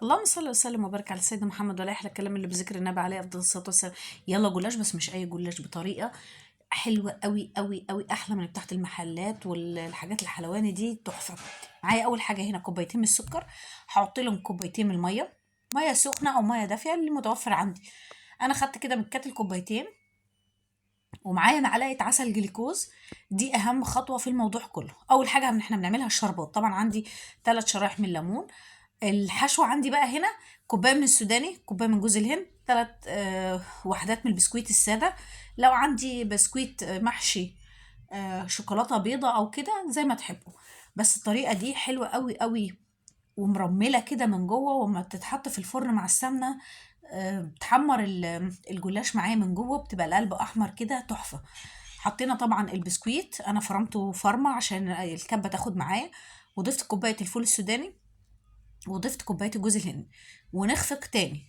اللهم صل وسلم وبارك على سيدنا محمد ولا يحلى الكلام اللي بذكر النبي عليه افضل الصلاه والسلام. يلا جلاش، بس مش اي جلاش، بطريقه حلوه قوي قوي قوي، احلى من بتاعه المحلات والحاجات الحلواني دي، تحفه. معايا اول حاجه هنا كوبايتين من السكر، هحط لهم كوبايتين من الميه، ميه سخنه او ميه دافيه اللي متوفر عندي. انا خدت كده من الكاتل كوبايتين، ومعايا معلقه عسل جليكوز. دي اهم خطوه في الموضوع كله. اول حاجه ان احنا بنعملها الشربات، طبعا عندي 3 شرايح من ليمون. الحشوة عندي بقى هنا كوباية من السوداني، كوباية من جوز الهند، 3 وحدات من البسكويت السادة. لو عندي بسكويت محشي شوكولاتة بيضة أو كده زي ما تحبوا. بس الطريقة دي حلوة قوي قوي، ومرملة كده من جوه، وما تتحط في الفرن مع السمنة بتحمر الجلاش معايا من جوه، بتبقى القلب أحمر كده تحفة. حطينا طبعا البسكويت، أنا فرمته فرمة عشان الكبة تاخد معايا، وضفت كوباية الفول السوداني، وضفت كوبايه جوز الهند، ونخفق تاني.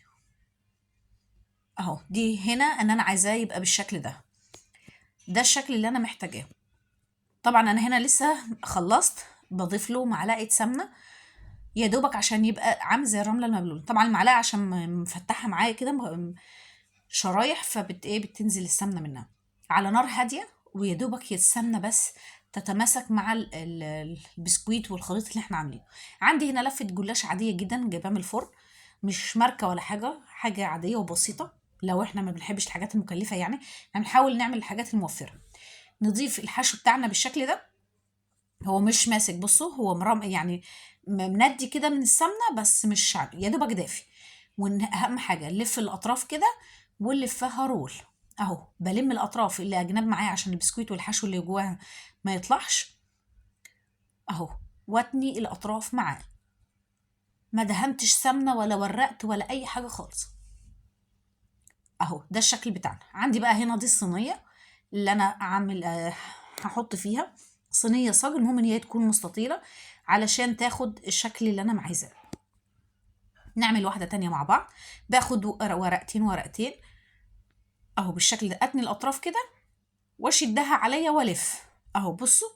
اهو دي هنا ان انا عايزاه يبقى بالشكل ده، ده الشكل اللي انا محتاجاه. طبعا انا هنا لسه خلصت، بضيف له معلقه سمنه يا دوبك عشان يبقى عامل زي الرمله المبلوله. طبعا المعلقه عشان مفتحه معايا كده شرايح، فبت ايه بتنزل السمنه منها على نار هاديه، ويا دوبك هي السمنه بس تتماسك مع البسكويت والخليط اللي احنا عاملينه. عندي هنا لفه جلاش عاديه جدا جايباها من الفرن، مش ماركه ولا حاجه، حاجه عاديه وبسيطه. لو احنا ما بنحبش الحاجات المكلفه يعني، احنا بنحاول نعمل الحاجات الموفره. نضيف الحشو بتاعنا بالشكل ده، هو مش ماسك، بصوا هو مرام يعني مندي كده من السمنه، بس مش شعبي، يا دوبك دافي. واهم حاجه نلف الاطراف كده ونلفها رول. اهو بلم الاطراف اللي اجنب معايا عشان البسكويت والحشو اللي جواها ما يطلعش، اهو، واتني الاطراف معاه. ما دهنتش سمنه ولا ورقت ولا اي حاجه خالص. اهو ده الشكل بتاعنا. عندي بقى هنا دي الصينيه اللي انا عامل هحط فيها صينيه صاج، المهم ان هي تكون مستطيله علشان تاخد الشكل اللي انا عايزاه. نعمل واحده تانية مع بعض. باخد ورقتين ورقتين اهو بالشكل ده، اتني الاطراف كده واشدها عليا والف. اهو بصوا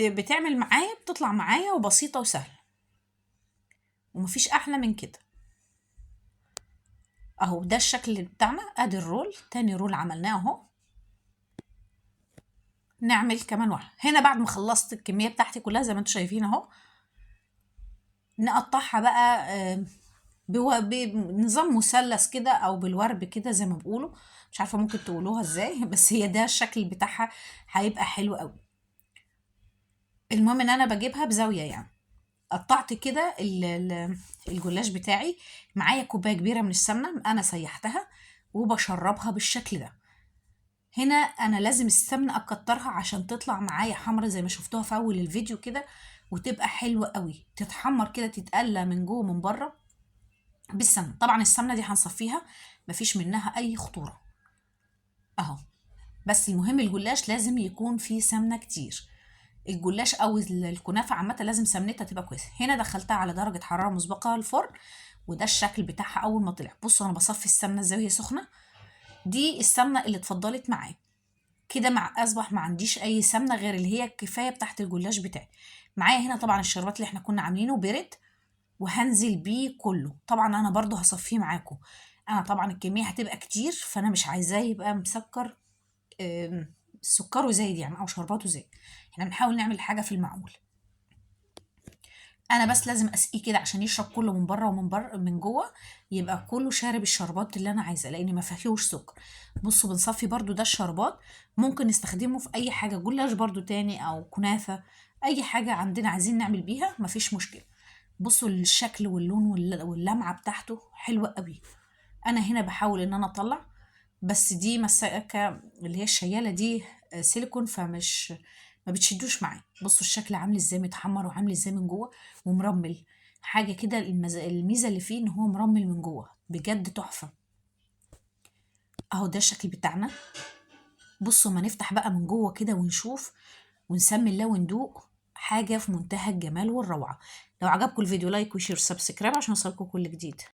بتعمل معايا، بتطلع معايا وبسيطه وسهله، ومفيش احلى من كده. اهو ده الشكل بتاعنا. ادي الرول، تاني رول عملناه اهو. نعمل كمان واحده هنا بعد ما خلصت الكميه بتاعتي كلها زي ما انتم شايفين اهو. نقطعها بقى بنظام مثلث كده او بالورب كده زي ما بيقولوا، مش عارفه ممكن تقولوها ازاي بس هي ده الشكل بتاعها، هيبقى حلو قوي. المهم ان انا بجيبها بزاويه يعني. قطعت كده الجلاش بتاعي. معايا كوبايه كبيره من السمنه انا سيحتها، وبشربها بالشكل ده. هنا انا لازم السمنه اكترها عشان تطلع معايا حمرا زي ما شفتوها في اول الفيديو كده، وتبقى حلوه قوي، تتحمر كده، تتقلى من جوه من بره بالسمنه. طبعا السمنه دي هنصفيها، مفيش منها اي خطوره اهو. بس المهم الجلاش لازم يكون فيه سمنه كتير. الجلاش او الكنافه عامه لازم سمنتها تبقى كويسه. هنا دخلتها على درجه حراره مسبقه الفرن، وده الشكل بتاعها اول ما طلع. بصوا انا بصفي السمنه ازاي وهي سخنه. دي السمنه اللي اتفضلت معايا كده، مع اصبح ما عنديش اي سمنه غير اللي هي الكفايه بتاعت الجلاش بتاعي. معايا هنا طبعا الشربات اللي احنا كنا عاملينه برد، وهنزل بيه كله. طبعا انا برضو هصفيه معاكم. انا طبعا الكميه هتبقى كتير، فانا مش عايزاه يبقى مسكر، سكره زايد يعني او شرباته زايد. احنا بنحاول نعمل حاجه في المعقول. انا بس لازم اسقيه كده عشان يشرب كله من بره ومن بره من جوه، يبقى كله شارب الشربات اللي انا عايزاه، لان ما فيهوش سكر. بصوا بنصفي برضو ده الشربات، ممكن نستخدمه في اي حاجه، جلاش برضو تاني او كنافه، اي حاجه عندنا عايزين نعمل بيها مفيش مشكله. بصوا الشكل واللون واللمعه بتاعته حلوه قوي. انا هنا بحاول ان انا اطلع، بس دي مساكه اللي هي الشياله دي سيليكون، فمش ما بتشدوش معايا. بصوا الشكل عامل ازاي، متحمر وعامل ازاي من جوه ومرمل. حاجه كده الميزه اللي فيه ان هو مرمل من جوه بجد تحفه. اهو ده الشكل بتاعنا. بصوا ما نفتح بقى من جوه كده ونشوف ونسمي الله وندوق، حاجه في منتهى الجمال والروعه. لو عجبكم الفيديو لايك وشير سبسكرايب عشان يوصلكم كل جديد.